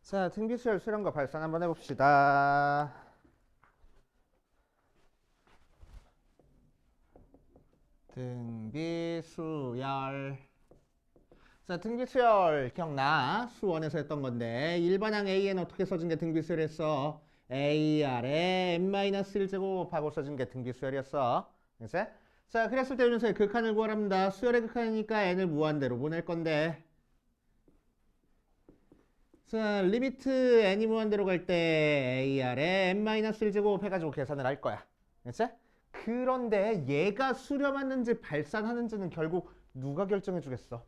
자, 등비수열 수렴과 발산 한번 해봅시다. 등비수열. 자, 등비수열 기억나? 수원에서 했던 건데 일반항 AN 어떻게 써진 게 등비수열이었어? AR에 n-1제곱하고 써진 게 등비수열이었어. 그치? 자, 그랬을 때 윤서의 극한을 구하랍니다. 수열의 극한이니까 n을 무한대로 보낼 건데 자, 리미트 n이 무한대로 갈 때 AR에 n-1제곱 해가지고 계산을 할 거야. 그치? 그런데 얘가 수렴하는지 발산하는지는 결국 누가 결정해 주겠어?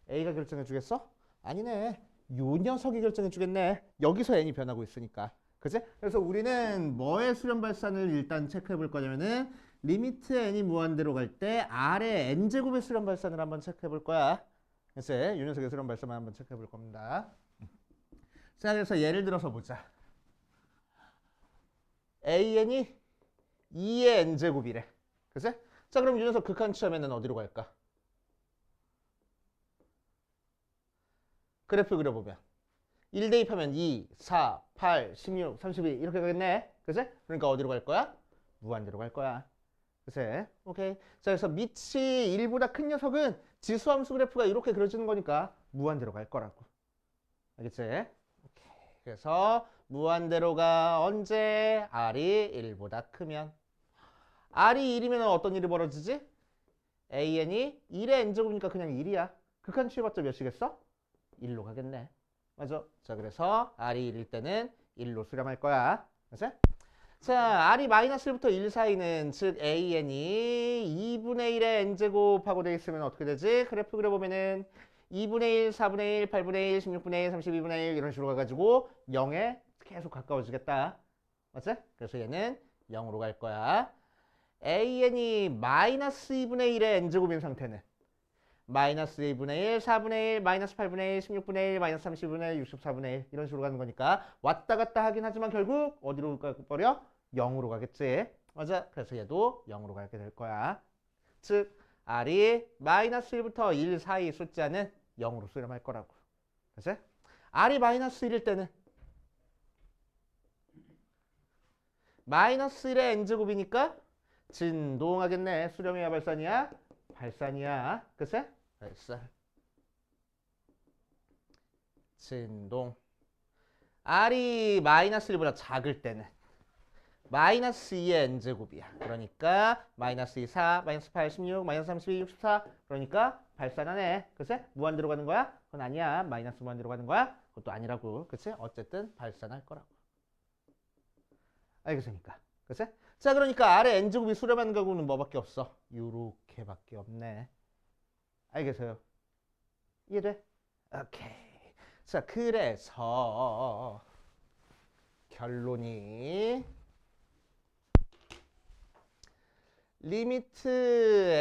A가 결정해 주겠어? 아니네. 요 녀석이 결정해 주겠네. 여기서 n이 변하고 있으니까. 그치? 그래서 우리는 뭐의 수렴 발산을 일단 체크해 볼 거냐면은 리미트 n이 무한대로 갈 때 R의 n제곱의 수렴 발산을 한번 체크해 볼 거야. 그치? 요 녀석의 수렴 발산만 한번 체크해 볼 겁니다. 자, 그래서 예를 들어서 보자. AN이 2의 n제곱이래. 그치? 자, 그럼 이 녀석 극한 취하면은 어디로 갈까? 그래프 그려보면 1 대입하면 2, 4, 8, 16, 32 이렇게 가겠네. 그치? 그러니까 어디로 갈 거야? 무한대로 갈 거야. 그치? 오케이. 자, 그래서 밑이 1보다 큰 녀석은 지수함수 그래프가 이렇게 그려지는 거니까 무한대로 갈 거라고. 알겠지? 오케이. 그래서 무한대로가 언제? R이 1보다 크면. R이 1이면 어떤 일이 벌어지지? AN이 1의 n제곱이니까 그냥 1이야. 극한 취해봤자 몇이겠어? 1로 가겠네. 맞아. 자, 그래서 R이 1일 때는 1로 수렴할 거야. 그치? 자, R이 -1부터 1 사이는 즉 AN이 2분의 1의 n제곱하고 돼 있으면 어떻게 되지? 그래프 그려보면은 2분의 1, 4분의 1, 8분의 1, 16분의 1, 32분의 1 이런 식으로 가가지고 0에 계속 가까워지겠다. 맞지? 그래서 얘는 0으로 갈 거야. AN이 -2분의 1의 n제곱인 상태는 -2분의 1, 4분의 1, -8분의 1, 16분의 1, -32분의 1, 64분의 1 이런 식으로 가는 거니까 왔다 갔다 하긴 하지만 결국 어디로 가버려? 0으로 가겠지. 맞아. 그래서 얘도 0으로 가게 될 거야. 즉 R이 -1부터 1 사이 숫자는 0으로 수렴할 거라고. 그치? R이 -1일 때는 -1의 n제곱이니까 진동하겠네. 수렴이야 발산이야? 발산이야. 그치? 발산. 진동. R이 -1보다 작을 때는 -2의 n제곱이야. 그러니까 -2, 4, -8, 16, -32, 64 그러니까 발산하네. 그치? 무한대로 가는 거야? 그건 아니야. 마이너스 무한대로 가는 거야? 그것도 아니라고. 그치? 어쨌든 발산할 거라고. 알겠습니까? 그치? 자, 그러니까 R의 n제곱이 수렴하는 경우는 뭐밖에 없어? 요렇게밖에 없네. 알겠어요? 이해돼? 오케이. 자, 그래서 결론이 리미트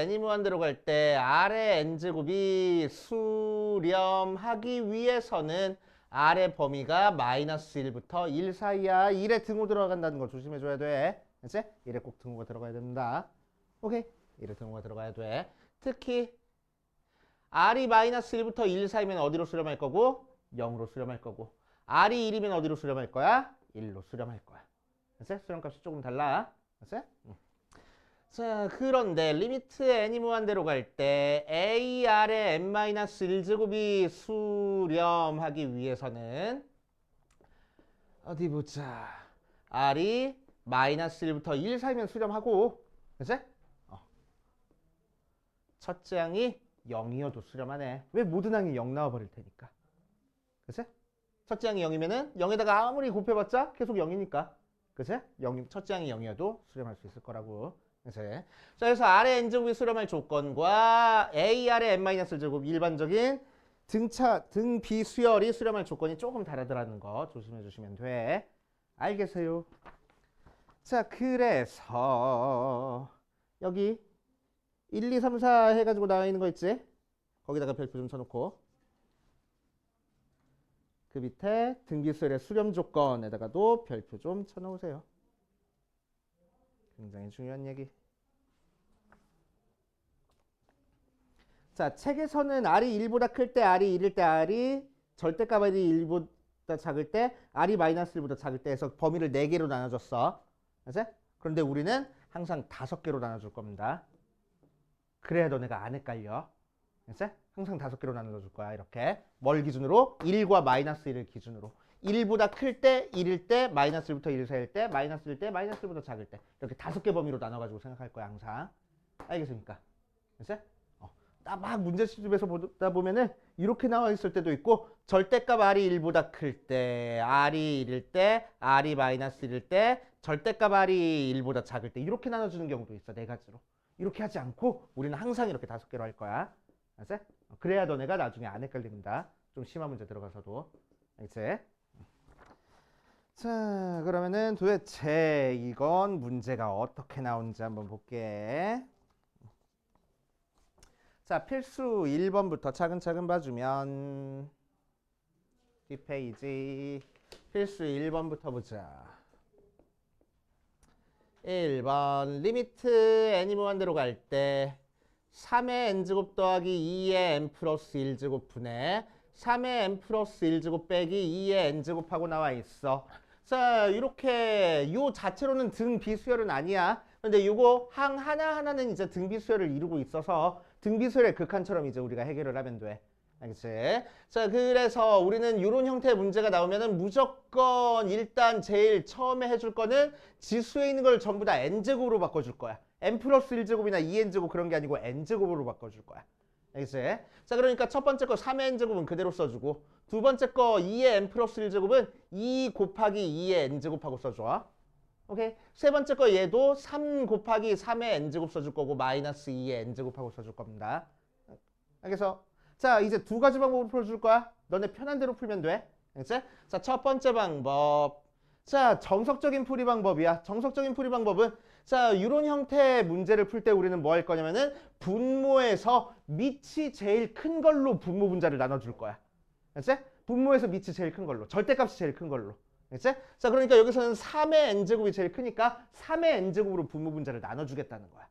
n이 무한대로 갈 때 R의 n제곱이 수렴하기 위해서는 R의 범위가 -1부터 1 사이야. 1에 등호 들어간다는 거 조심해줘야 돼. 그치? 1에 꼭 등호가 들어가야 된다. 오케이? 1에 등호가 들어가야 돼. 특히 R이 -1부터 1 사이면 어디로 수렴할 거고? 0으로 수렴할 거고. R이 1이면 어디로 수렴할 거야? 1로 수렴할 거야. 그치? 수렴값이 조금 달라. 그치? 자, 그런데 리미트 n이 무한대로 갈 때 AR의 n-1제곱이 수렴하기 위해서는 어디 보자. R이 -1부터 1 사이면 수렴하고 그치? 첫째 항이 0이어도 수렴하네. 왜 모든 항이 0 나와버릴 테니까. 그치? 첫째 항이 0이면은 0에다가 아무리 곱해봤자 계속 0이니까. 그치? 0, 첫째 항이 0이어도 수렴할 수 있을 거라고. 그치? 자, 그래서 R의 n제곱이 수렴할 조건과 AR의 n-제곱 일반적인 등 비수열이 수렴할 조건이 조금 다르더라는 거 조심해 주시면 돼. 알겠어요? 자, 그래서 여기 1, 2, 3, 4 해가지고 나와 있는 거 있지? 거기다가 별표 좀 쳐놓고 그 밑에 등비수열의 수렴 조건에다가도 별표 좀 쳐놓으세요. 굉장히 중요한 얘기. 자, 책에서는 R이 1보다 클 때 R이 1일 때 R이 절대값 R이 1보다 1보다 작을 때 r이 마이너스 1보다 작을 때 해서 범위를 4개로 나눠줬어. 그치? 그런데 우리는 항상 5개로 나눠줄 겁니다. 그래야 너네가 안 헷갈려. 그치? 항상 5개로 나눠줄 거야. 이렇게 뭘 기준으로? 1과 마이너스 1을 기준으로. 1보다 클 때, 1일 때, 마이너스 1부터 1 사이일 때, 마이너스 1일 때, 마이너스 1보다 작을 때 이렇게 5개 범위로 나눠가지고 생각할 거야 항상. 알겠습니까? 그치? 막 문제 시집에서 보다 보면은 이렇게 나와 있을 때도 있고 절대값 r이 1보다 클 때, r이 1일 때, r이 마이너스 1일 때, 절대값 r이 1보다 작을 때 이렇게 나눠주는 경우도 있어. 4가지로. 이렇게 하지 않고 우리는 항상 이렇게 5개로 할 거야. 알았지? 그래야 너네가 나중에 안 헷갈립니다. 좀 심한 문제 들어가서도. 알겠지? 자, 그러면은 도대체 이건 문제가 어떻게 나오는지 한번 볼게. 자, 필수 1번부터 차근차근 봐주면 뒷페이지 필수 1번부터 보자. 1번 리미트 n이 무한대로 갈 때 3의 n제곱 더하기 2의 n 플러스 1제곱 분의 3의 n 플러스 1제곱 빼기 2의 n제곱 하고 나와 있어. 자, 이렇게 요 자체로는 등비수열은 아니야. 근데 요거 항 하나하나는 이제 등비수열을 이루고 있어서 등비수열의 극한처럼 이제 우리가 해결을 하면 돼. 알겠지? 자, 그래서 우리는 이런 형태의 문제가 나오면은 무조건 일단 제일 처음에 해줄 거는 지수에 있는 걸 전부 다 n제곱으로 바꿔줄 거야. n 플러스 1제곱이나 2n제곱 그런 게 아니고 n제곱으로 바꿔줄 거야. 알겠지? 자, 그러니까 첫 번째 거 3의 n제곱은 그대로 써주고 두 번째 거 2의 n 플러스 1제곱은 2 곱하기 2의 n제곱하고 써줘. 오케이? 세 번째 거 얘도 3 곱하기 3의 n제곱 써줄 거고 마이너스 2의 n제곱하고 써줄 겁니다. 알겠어? 자, 이제 두 가지 방법으로 풀어줄 거야. 너네 편한 대로 풀면 돼. 알겠지? 자, 첫 번째 방법. 자, 정석적인 풀이 방법이야. 정석적인 풀이 방법은 자, 이런 형태의 문제를 풀 때 우리는 뭐 할 거냐면은 분모에서 밑이 제일 큰 걸로 분모 분자를 나눠줄 거야. 알겠지? 분모에서 밑이 제일 큰 걸로. 절대값이 제일 큰 걸로. 알겠지? 자, 그러니까 여기서는 3의 n제곱이 제일 크니까 3의 n제곱으로 분모 분자를 나눠주겠다는 거야.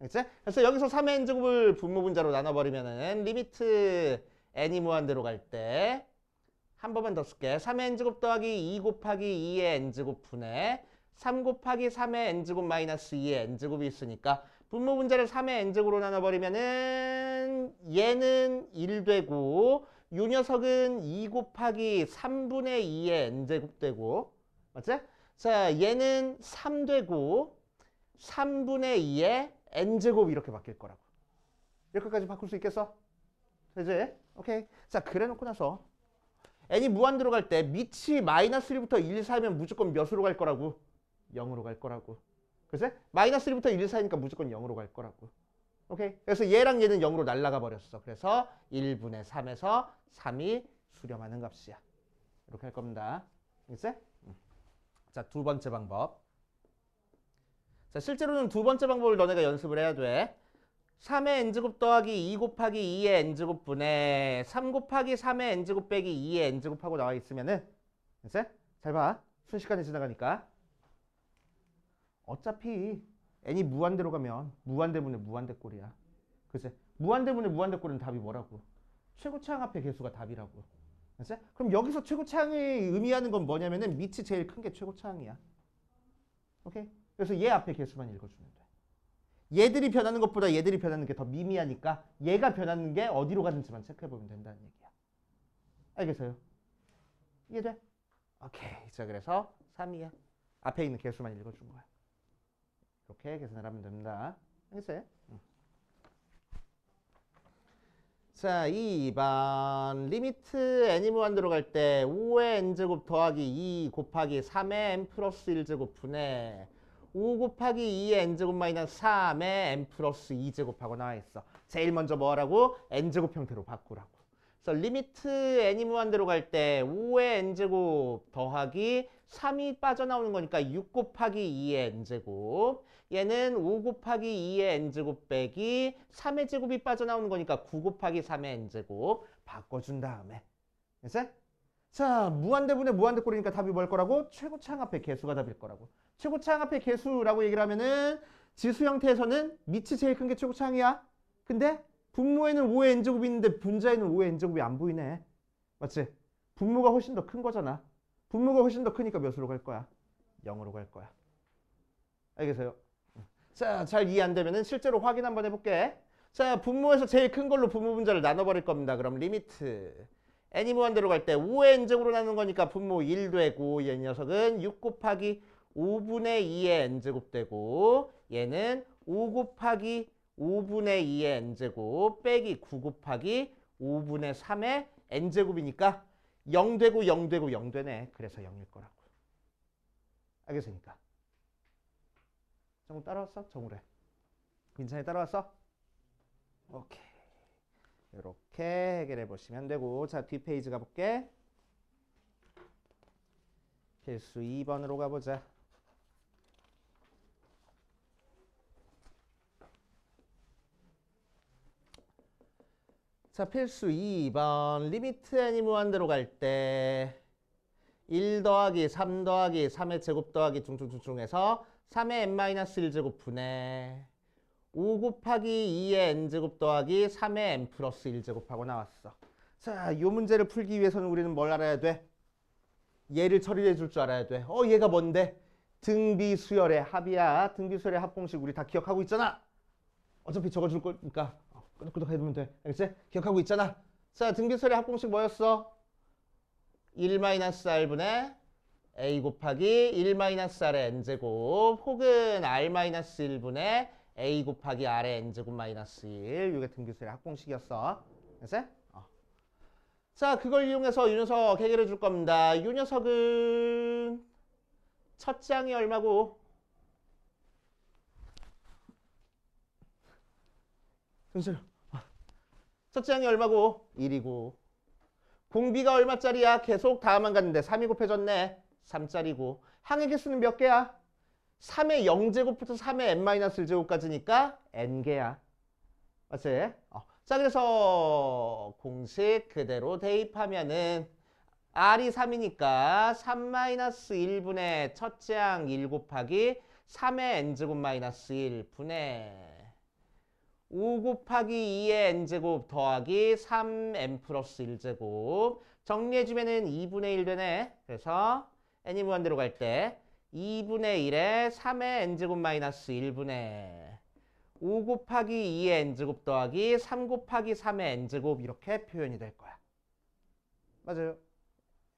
알겠지? 그래서 여기서 3의 n제곱을 분모 분자로 나눠버리면은 리미트 n이 무한대로 갈 때 한 번만 더 쓸게. 3의 n제곱 더하기 2 곱하기 2의 n제곱 분의 3 곱하기 3의 n제곱 마이너스 2의 n제곱이 있으니까 분모 분자를 3의 n제곱으로 나눠버리면은 얘는 1 되고 요 녀석은 2 곱하기 3분의 2의 n제곱 되고 맞지? 자, 얘는 3 되고 3분의 2의 n제곱 이렇게 바뀔 거라고. 이렇게까지 바꿀 수 있겠어? 되지? 오케이. 자, 그래 놓고 나서 n이 무한대로 갈 때 밑이 마이너스 1부터 1 사이면 무조건 몇으로 갈 거라고? 0으로 갈 거라고. 그치? 마이너스 1부터 1 사이니까 무조건 0으로 갈 거라고. 오케이? 그래서 얘랑 얘는 0으로 날아가 버렸어. 그래서 1분의 3에서 3이 수렴하는 값이야. 이렇게 할 겁니다. 알겠지? 자, 두 번째 방법. 자, 실제로는 두 번째 방법을 너네가 연습을 해야 돼. 3의 n제곱 더하기 2 곱하기 2의 n제곱 분의 3 곱하기 3의 n제곱 빼기 2의 n제곱 하고 나와 있으면은 알겠지? 잘 봐. 순식간에 지나가니까. 어차피 n이 무한대로 가면 무한대분의 무한대꼴이야. 그치? 무한대분의 무한대꼴은 답이 뭐라고? 최고차항 앞에 개수가 답이라고. 그치? 그럼 여기서 최고차항이 의미하는 건 뭐냐면은 밑이 제일 큰 게 최고차항이야. 오케이? 그래서 얘 앞에 개수만 읽어주면 돼. 얘들이 변하는 것보다 얘들이 변하는 게 더 미미하니까 얘가 변하는 게 어디로 가는지만 체크해보면 된다는 얘기야. 알겠어요? 이해돼? 오케이. 자, 그래서 3이야. 앞에 있는 개수만 읽어준 거야. 이렇게 계산을 하면 됩니다. 알겠어요? 자, 2번 리미트 n이 무한대로 갈 때 5의 n제곱 더하기 2 곱하기 3의 n 플러스 1제곱 분의 5 곱하기 2의 n제곱 마이너스 3의 n 플러스 2제곱하고 나와 있어. 제일 먼저 뭐 하라고? n제곱 형태로 바꾸라고. 그래서 리미트 n이 무한대로 갈 때 5의 n제곱 더하기 3이 빠져나오는 거니까 6 곱하기 2의 n제곱. 얘는 5 곱하기 2의 n제곱 빼기 3의 제곱이 빠져나오는 거니까 9 곱하기 3의 n제곱 바꿔준 다음에. 됐어? 자, 무한대분의 무한대꼴이니까 답이 뭘 거라고? 최고차항 앞에 개수가 답일 거라고. 최고차항 앞에 개수라고 얘기를 하면은 지수 형태에서는 밑이 제일 큰 게 최고차항이야. 근데 분모에는 5의 n제곱이 있는데 분자에는 5의 n제곱이 안 보이네. 맞지? 분모가 훨씬 더 큰 거잖아. 분모가 훨씬 더 크니까 몇으로 갈 거야? 0으로 갈 거야. 알겠어요? 자, 잘 이해 안 되면은 실제로 확인 한번 해볼게. 자, 분모에서 제일 큰 걸로 분모 분자를 나눠버릴 겁니다. 그럼 리미트 n이 무한대로 갈 때 5의 n제곱으로 나누는 거니까 분모 1 되고 얘 녀석은 6 곱하기 5분의 2의 n제곱 되고 얘는 5 곱하기 5분의 2의 n제곱 빼기 9 곱하기 5분의 3의 n제곱이니까 0 되고 0 되고 0 되네. 그래서 0일 거라고. 알겠습니까? 정우 따라왔어? 정우래. 민찬이 따라왔어? 오케이. 이렇게 해결해 보시면 되고, 자, 뒷페이지 가볼게. 필수 2번으로 가보자. 자, 필수 2번. 리미트 n이 무한대로 갈 때 1 더하기 3 더하기 3의 제곱 더하기 중중중중해서 3의 n-1제곱 분의 5 곱하기 2의 n제곱 더하기 3의 n 플러스 1제곱 하고 나왔어. 자, 이 문제를 풀기 위해서는 우리는 뭘 알아야 돼? 얘를 처리해 줄 줄 알아야 돼. 얘가 뭔데? 등비수열의 합이야. 등비수열의 합공식 우리 다 기억하고 있잖아. 어차피 적어줄 거니까 끄덕끄덕 해두면 돼. 알겠지? 기억하고 있잖아. 자, 등비수열의 합공식 뭐였어? 1-r분의 a 곱하기 1-r의 n제곱 혹은 r-1분의 a 곱하기 r의 n제곱 마이너스 1. 이게 등비수열의 합공식이었어. 알겠지? 자, 그걸 이용해서 이 녀석 해결해 줄 겁니다. 이 녀석은 첫째 항이 얼마고? 등실. 첫째 항이 얼마고? 1이고. 공비가 얼마짜리야? 계속 다음만 갔는데 3이 곱해졌네. 3짜리고. 항의 개수는 몇 개야? 3의 0제곱부터 3의 n-1제곱까지니까 n개야. 맞지? 자, 그래서 공식 그대로 대입하면은 r이 3이니까 3-1분의 첫째 항 1 곱하기 3의 n제곱 마이너스 1 분의 5 곱하기 2의 n제곱 더하기 3n 플러스 1제곱 정리해주면은 2분의 1 되네. 그래서 n이 무한대로 갈 때 2분의 1에 3의 n제곱 마이너스 1분의 5 곱하기 2의 n제곱 더하기 3 곱하기 3의 n제곱 이렇게 표현이 될 거야. 맞아요.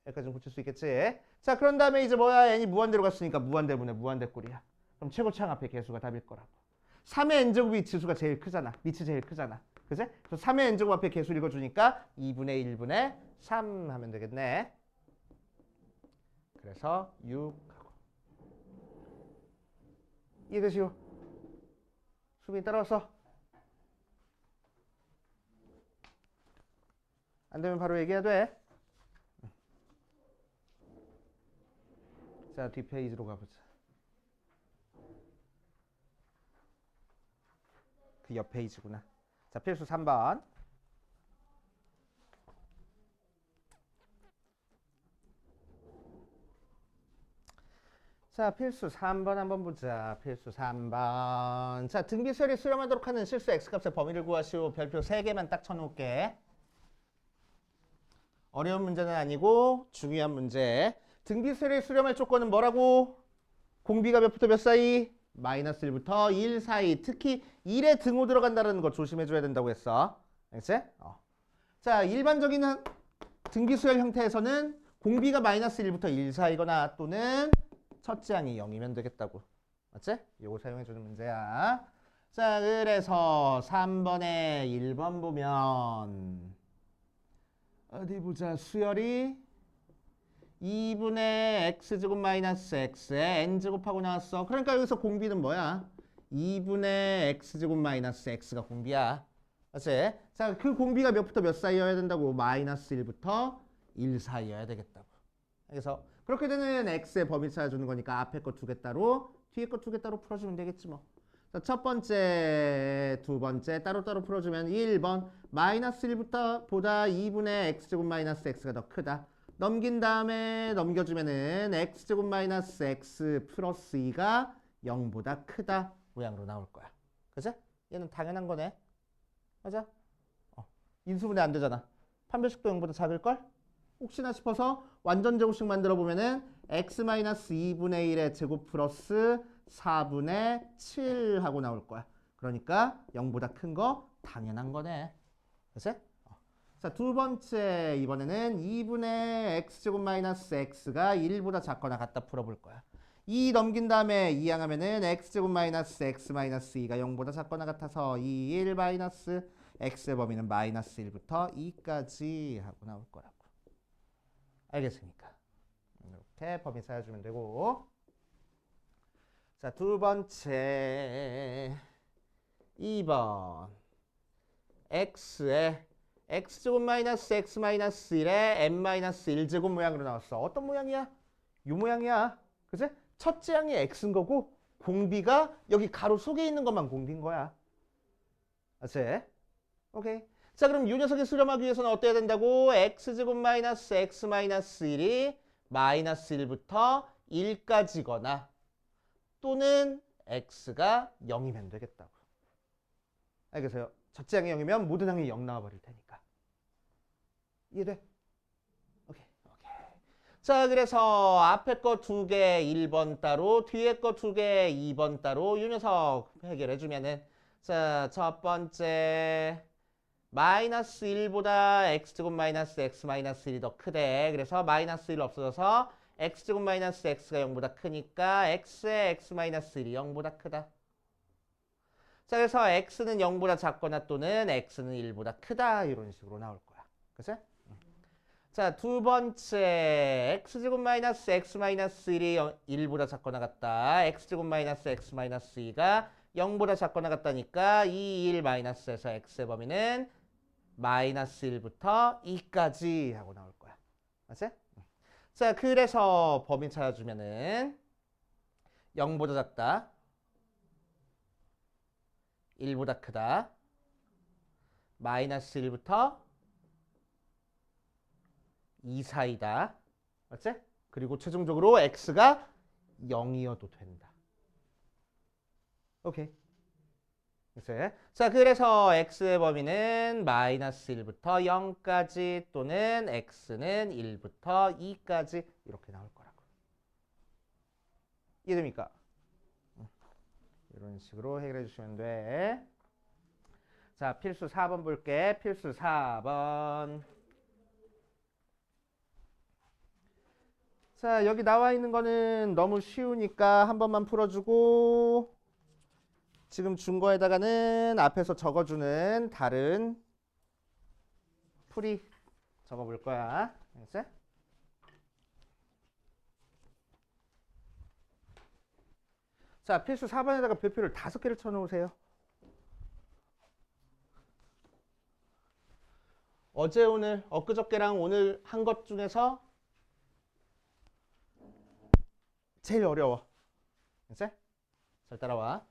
여기까지는 고칠 수 있겠지. 자, 그런 다음에 이제 뭐야? n이 무한대로 갔으니까 무한대분의 무한대꼴이야. 그럼 최고차항 앞에 개수가 답일 거라고. 3의 n제곱이 지수가 제일 크잖아. 밑이 제일 크잖아. 그치? 그래서 3의 n제곱 앞에 개수 읽어주니까 2분의 1분의 3 하면 되겠네. 그래서 6 하고. 이해되시오? 수빈이 따라왔어? 안 되면 바로 얘기해야 돼. 자, 뒷페이지로 가보자. 그 옆 페이지구나. 자, 필수 3번. 자, 필수 3번 한번 보자. 필수 3번. 자, 등비수열이 수렴하도록 하는 실수 x값의 범위를 구하시오. 별표 3개만 딱 쳐놓을게. 어려운 문제는 아니고 중요한 문제. 등비수열이 수렴할 조건은 뭐라고? 공비가 몇부터 몇 사이? 마이너스 1부터 1 사이. 특히 1에 등호 들어간다는 거 조심해줘야 된다고 했어. 알겠지? 자, 일반적인 등비수열 형태에서는 공비가 마이너스 1부터 1 사이거나 또는 첫째 항이 0이면 되겠다고. 맞지? 요거 사용해주는 문제야. 자, 그래서 3번에 1번 보면 어디 보자. 수열이 2분의 x제곱 마이너스 x에 n제곱하고 나왔어. 그러니까 여기서 공비는 뭐야? 2분의 x제곱 마이너스 x가 공비야. 맞지? 자, 그 공비가 몇부터 몇 사이여야 된다고? 마이너스 1부터 1 사이여야 되겠다고. 그래서 그렇게 되는 x의 범위 찾아주는 거니까 앞에 거 2개 따로, 뒤에 거 2개 따로 풀어주면 되겠지 뭐. 자, 첫 번째, 두 번째 따로따로 풀어주면 1번 마이너스 1부터 보다 2분의 x제곱 마이너스 x가 더 크다. 넘긴 다음에 넘겨주면은 x제곱 마이너스 x 플러스 2가 0보다 크다 모양으로 나올 거야. 그치? 얘는 당연한 거네. 맞아? 인수분해 안 되잖아. 판별식도 0보다 작을걸? 그치? 그래서 3의 n제곱 앞에 개수 읽어주니까 2분의 1분의 3 하면 되겠네. 3의 n제곱 앞에 개수 읽어주니까 2분의 1분의 3 하면 되겠네. 혹시나 싶어서 완전 제곱식 만들어 보면은 x-2분의 1의 제곱 플러스 4분의 7 하고 나올 거야. 그러니까 0보다 큰 거 당연한 거네. 그치? 자, 두 번째 이번에는 2분의 x제곱 마이너스 x가 1보다 작거나 같다 풀어볼 거야. 2 넘긴 다음에 2 항하면은 x제곱 마이너스 x 마이너스 2가 0보다 작거나 같아서 2, 1 마이너스 x의 범위는 마이너스 1부터 2까지 하고 나올 거라고. 알겠습니까? 이렇게 범위 찾아주면 되고. 자, 두 번째 2번 x에 x제곱 마이너스 x 마이너스 1에 n 마이너스 1제곱 모양으로 나왔어. 어떤 모양이야? 이 모양이야. 그치? 첫째 항이 x인 거고 공비가 여기 가로 속에 있는 것만 공비인 거야. 알았지? 오케이. 자, 그럼 이 녀석이 수렴하기 위해서는 어때야 된다고? x제곱 마이너스 x 마이너스 1이 마이너스 1부터 1까지거나 또는 x가 0이면 되겠다고. 알겠어요? 첫째 항이 0이면 모든 항이 0 나와버릴 테니까. 이해돼? 오케이. 자, 그래서 앞에 거 2개 1번 따로, 뒤에 거 2개 2번 따로 이 녀석 해결해주면은, 자, 첫 번째 마이너스 1보다 x제곱 마이너스 x 마이너스 1이 더 크대. 그래서 마이너스 1 없어져서 x제곱 마이너스 x가 0보다 크니까 x의 x 마이너스 1이 0보다 크다. 자, 그래서 x는 0보다 작거나 또는 x는 1보다 크다. 이런 식으로 나올 거야. 그치? 자, 두 번째 x제곱 마이너스 x 마이너스 1이 1보다 작거나 같다. x제곱 마이너스 x 마이너스 2가 0보다 작거나 같다니까 2, 1 마이너스에서 x의 범위는 마이너스 1부터 2까지 하고 나올 거야. 맞지? 자, 그래서 범위 찾아주면은 0보다 작다. 1보다 크다. 마이너스 1부터 2 사이다. 맞지? 그리고 최종적으로 x가 0이어도 된다. 오케이. 자, 그래서 x의 범위는 마이너스 1부터 0까지 또는 x는 1부터 2까지 이렇게 나올 거라고. 이해됩니까? 이런 식으로 해결해 주시면 돼. 자, 필수 4번 볼게. 필수 4번. 자, 여기 나와 있는 거는 너무 쉬우니까 한 번만 풀어주고 지금 준 거에다가는 앞에서 적어주는 다른 풀이 적어볼 거야. 알겠지? 자, 필수 4번에다가 별표를 5개를 쳐놓으세요. 어제 오늘 엊그저께랑 오늘 한 것 중에서 제일 어려워. 알겠지? 잘 따라와.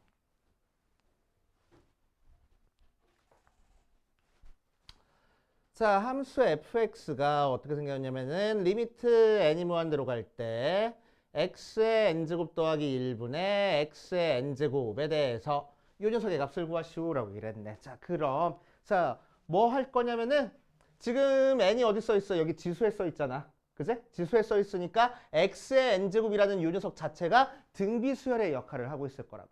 자, 함수 fx가 어떻게 생겼냐면은 리미트 n이 무한대로 갈 때 x의 n제곱 더하기 1분의 x의 n제곱에 대해서 이 녀석의 값을 구하시오라고 이랬네. 자, 그럼 자, 뭐 할 거냐면은 지금 n이 어디 써 있어? 여기 지수에 써 있잖아. 그제? 지수에 써 있으니까 x의 n제곱이라는 이 녀석 자체가 등비수열의 역할을 하고 있을 거라고.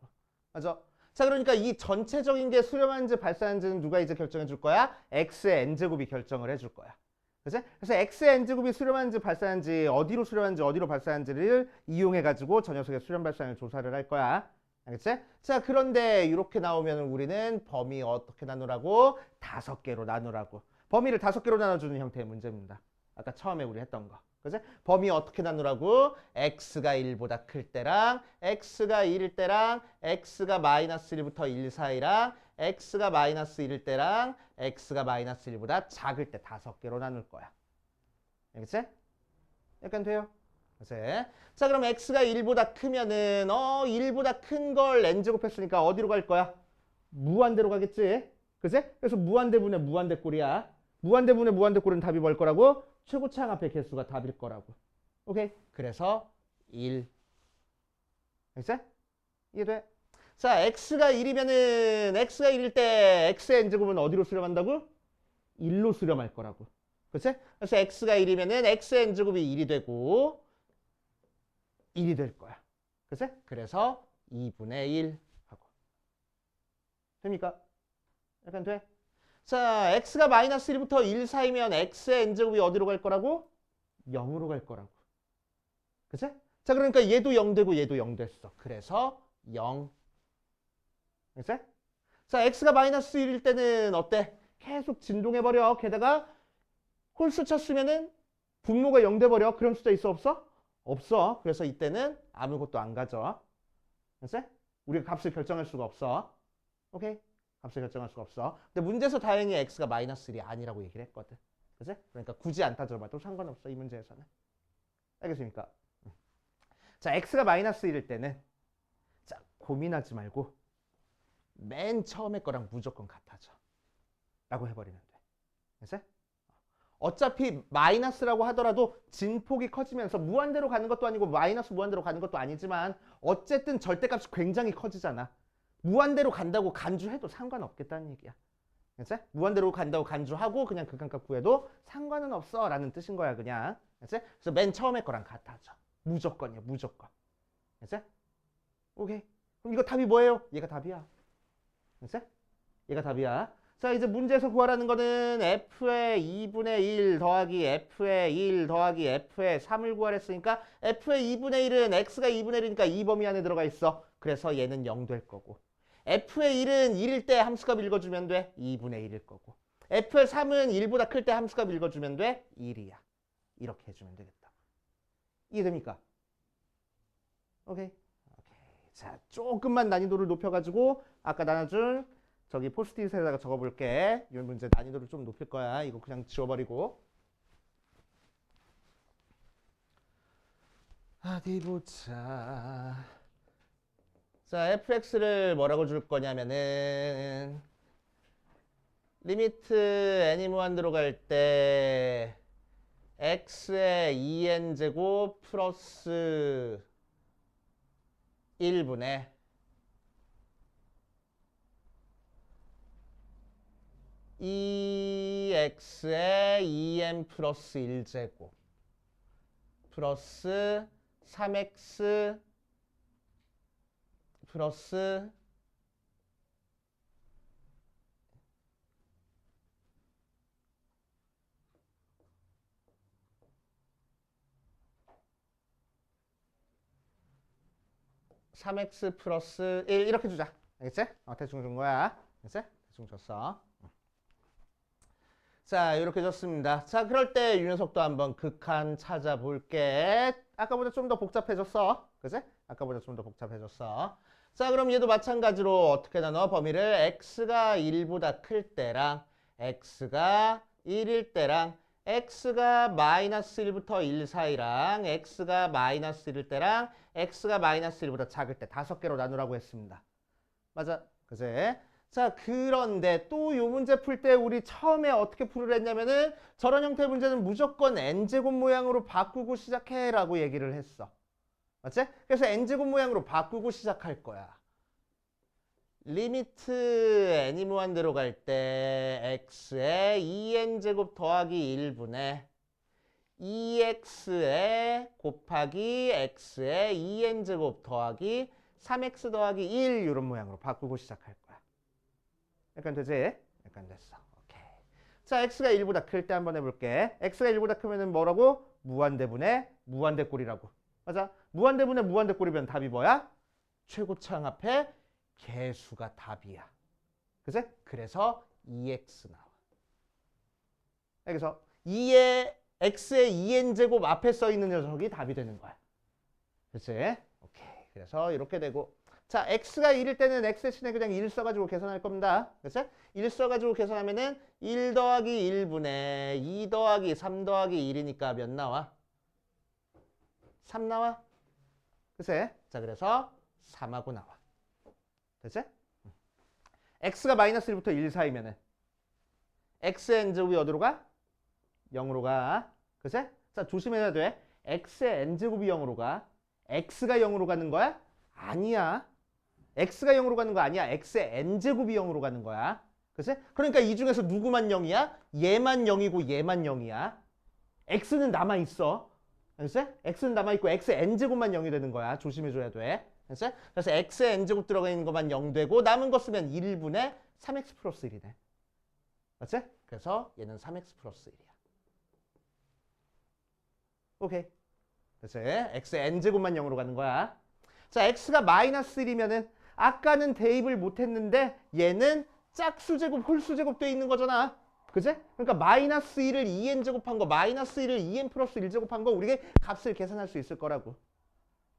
맞아? 자, 그러니까 이 전체적인 게 수렴한지 발산한지는 누가 이제 결정해 줄 거야? x의 n제곱이 결정을 해줄 거야. 그치? 그래서 x의 n제곱이 수렴한지 발산한지 어디로 수렴한지 어디로 발산한지를 이용해 가지고 저 녀석의 수렴 발산을 조사를 할 거야. 알겠지? 자, 그런데 이렇게 나오면 우리는 범위 어떻게 나누라고? 5개로 나누라고. 범위를 5개로 나눠주는 형태의 문제입니다. 아까 처음에 우리 했던 거. 그치? 범위 어떻게 나누라고? x가 1보다 클 때랑 x가 1일 때랑 x가 마이너스 1부터 1 사이랑 x가 마이너스 1일 때랑 x가 마이너스 1보다 작을 때 5개로 나눌 거야. 알겠지? 약간 돼요? 그치? 자, 그럼 x가 1보다 크면은 1보다 큰 걸 n제곱 했으니까 어디로 갈 거야? 무한대로 가겠지? 그치? 그래서 무한대분의 무한대꼴이야. 무한대분의 무한대꼴은 답이 뭘 거라고? 최고차항 앞에 개수가 답일 거라고. 오케이? 그래서 1. 알겠지? 이해돼? 자, x가 1이면은 x가 1일 때 x의 n제곱은 어디로 수렴한다고? 1로 수렴할 거라고. 그치? 그래서 x가 1이면은 x의 n제곱이 1이 되고 1이 될 거야. 그치? 그래서 2분의 1 하고. 됩니까? 약간 돼? 자, x가 마이너스 1부터 1 사이면 x의 n제곱이 어디로 갈 거라고? 0으로 갈 거라고. 그치? 자, 그러니까 얘도 0 되고 얘도 0 됐어. 그래서 0. 그치? 자, x가 마이너스 1일 때는 어때? 계속 진동해버려. 게다가 홀수 쳤으면은 분모가 0 돼버려. 그럼 숫자 있어 없어? 없어. 그래서 이때는 아무것도 안 가져. 그치? 우리가 값을 결정할 수가 없어. 오케이? 값을 결정할 수가 없어. 근데 문제에서 다행히 x가 마이너스 1이 아니라고 얘기를 했거든. 그치? 그러니까 굳이 안 따져봐도 상관없어. 이 문제에서는. 알겠습니까? 자, x가 마이너스 1일 때는 자, 고민하지 말고 맨 처음에 거랑 무조건 같아져. 라고 해버리면 돼. 그치? 어차피 마이너스라고 하더라도 진폭이 커지면서 무한대로 가는 것도 아니고 마이너스 무한대로 가는 것도 아니지만 어쨌든 절대값이 굉장히 커지잖아. 무한대로 간다고 간주해도 상관없겠다는 얘기야. 그치? 무한대로 간다고 간주하고 그냥 극한값 구해도 상관은 없어 라는 뜻인 거야 그냥. 그치? 그래서 맨 처음에 거랑 같아져. 무조건이야 무조건. 그치? 오케이. 그럼 이거 답이 뭐예요? 얘가 답이야. 그치? 얘가 답이야. 자, 이제 문제에서 구하라는 거는 f의 2분의 1 더하기 f의 1 더하기 f의 3을 구하랬으니까 f의 2분의 1은 x가 2분의 1이니까 이 범위 안에 들어가 있어. 그래서 얘는 0 될 거고 f의 1은 1일 때 함수값 읽어주면 돼. 2분의 1일 거고 f의 3은 1보다 클 때 함수값 읽어주면 돼. 1이야. 이렇게 해주면 되겠다. 이해됩니까? 오케이. 자, 조금만 난이도를 높여가지고 아까 나눠준 저기 포스트잇에다가 적어볼게. 이 문제 난이도를 좀 높일 거야. 이거 그냥 지워버리고. 어디 보자. 자, fx를 뭐라고 줄 거냐면은 리미트 n이 무한대로 갈 때 x의 2n제곱 플러스 1분의 2x의 2n 플러스 1제곱 플러스 3x 플러스 3x 플러스 1 이렇게 주자. 알겠지? 대충 준 거야. 알겠지? 대충 줬어. 자, 이렇게 줬습니다. 자, 그럴 때 이 녀석도 한번 극한 찾아볼게. 아까보다 좀 더 복잡해졌어. 그치? 아까보다 좀 더 복잡해졌어. 자, 그럼 얘도 마찬가지로 어떻게 나눠? 범위를 x가 1보다 클 때랑 x가 1일 때랑 x가 마이너스 1부터 1 사이랑 x가 마이너스 1일 때랑 x가 마이너스 1보다 작을 때 5개로 나누라고 했습니다. 맞아? 그치? 자, 그런데 또 이 문제 풀 때 우리 처음에 어떻게 풀을 했냐면은 저런 형태의 문제는 무조건 n제곱 모양으로 바꾸고 시작해 라고 얘기를 했어. 맞지? 그래서 n제곱 모양으로 바꾸고 시작할 거야. 리미트 n이 무한대로 갈 때 x의 2n제곱 더하기 1분의 2x의 곱하기 x의 2n제곱 더하기 3x 더하기 1 이런 모양으로 바꾸고 시작할 거야. 약간 되지? 약간 됐어. 오케이. 자, x가 1보다 클 때 한번 해볼게. x가 1보다 크면은 뭐라고? 무한대분의 무한대꼴이라고. 맞아? 무한대분의 무한대꼴이면 답이 뭐야? 최고차항 앞에 개수가 답이야. 그치? 그래서 2x 나와. 그래서 2의 x의 2n제곱 앞에 써있는 녀석이 답이 되는 거야. 그치? 오케이. 그래서 이렇게 되고 자, x가 1일 때는 x 대신에 그냥 1 써가지고 계산할 겁니다. 그치? 1 써가지고 계산하면은 1 더하기 1분의 2 더하기 3 더하기 1이니까 몇 나와? 3 나와? 그치? 자, 그래서 3하고 나와. 됐지? x가 마이너스 1부터 1 사이면은 x의 n제곱이 어디로 가? 0으로 가. 그치? 자, 조심해야 돼. x의 n제곱이 0으로 가. x가 0으로 가는 거야? 아니야. x가 0으로 가는 거 아니야. x의 n제곱이 0으로 가는 거야. 그치? 그러니까 이 중에서 누구만 0이야? 얘만 0이고 얘만 0이야. x는 남아있어. 그치? x는 남아있고 x n제곱만 0이 되는 거야. 조심해줘야 돼. 그치? 그래서 x n제곱 들어가 있는 것만 0 되고 남은 거 쓰면 1분의 3x 플러스 1이네. 맞지? 그래서 얘는 3x 플러스 1이야. 오케이. 그치? x n제곱만 0으로 가는 거야. 자, x가 마이너스 1이면은 아까는 대입을 못했는데 얘는 짝수제곱, 홀수제곱 돼 있는 거잖아. 그치? 그러니까 마이너스 1을 2n 제곱한 거, 마이너스 1을 2n 플러스 1 제곱한 거 우리가 값을 계산할 수 있을 거라고.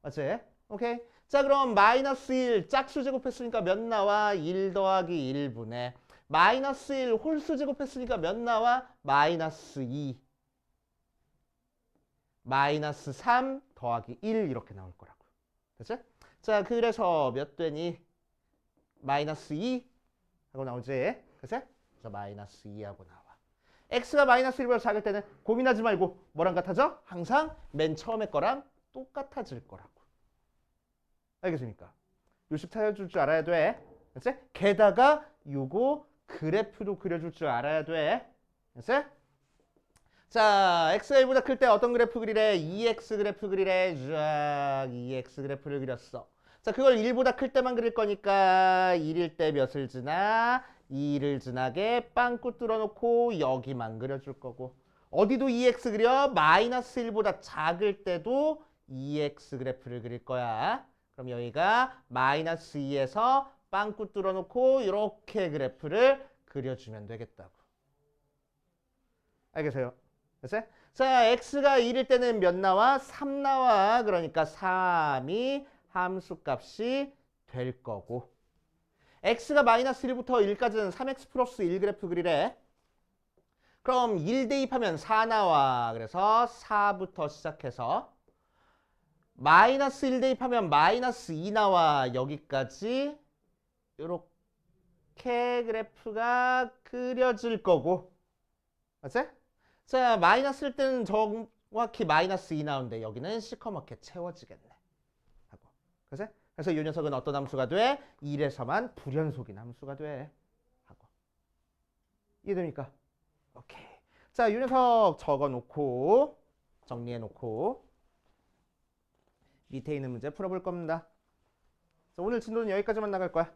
맞지? 오케이. 자, 그럼 마이너스 1 짝수 제곱했으니까 몇 나와? 1 더하기 1분의 마이너스 1 홀수 제곱했으니까 몇 나와? 마이너스 2 마이너스 3 더하기 1 이렇게 나올 거라고. 됐지? 자, 그래서 몇 되니? 마이너스 2 하고 나오지? 그치? 그래서 마이너스 2 하고 나와. x가 마이너스 1보다 작을 때는 고민하지 말고 뭐랑 같아져? 항상 맨 처음에 거랑 똑같아질 거라고. 알겠습니까? 요식 찾아줄 줄 알아야 돼. 그치? 게다가 요거 그래프도 그려줄 줄 알아야 돼. 그치? 자, x가 1보다 클 때 어떤 그래프 그리래? 2x 그래프 그리래. 쫙 2x 그래프를 그렸어. 자, 그걸 1보다 클 때만 그릴 거니까 1일 때 몇을 지나? 2를 지나게 빵꾸 뚫어놓고 여기만 그려줄 거고. 어디도 2x 그려? 마이너스 1보다 작을 때도 2x 그래프를 그릴 거야. 그럼 여기가 마이너스 2에서 빵꾸 뚫어놓고 이렇게 그래프를 그려주면 되겠다고. 알겠어요? 됐어요? 자, x가 1일 때는 몇 나와? 3 나와. 그러니까 3이 함수값이 될 거고. x가 마이너스 1부터 1까지는 3x 플러스 1 그래프 그리래. 그럼 1 대입하면 4 나와. 그래서 4부터 시작해서 마이너스 1 대입하면 마이너스 2 나와. 여기까지 이렇게 그래프가 그려질 거고. 맞지? 자, 마이너스 1 때는 정확히 마이너스 2 나오는데 여기는 시커멓게 채워지겠네. 하고. 그치? 그래서 이 녀석은 어떤 함수가 돼? 1에서만 불연속인 함수가 돼. 하고. 이해됩니까? 오케이. 자, 이 녀석 적어놓고 정리해놓고 밑에 있는 문제 풀어볼 겁니다. 자, 오늘 진도는 여기까지만 나갈 거야.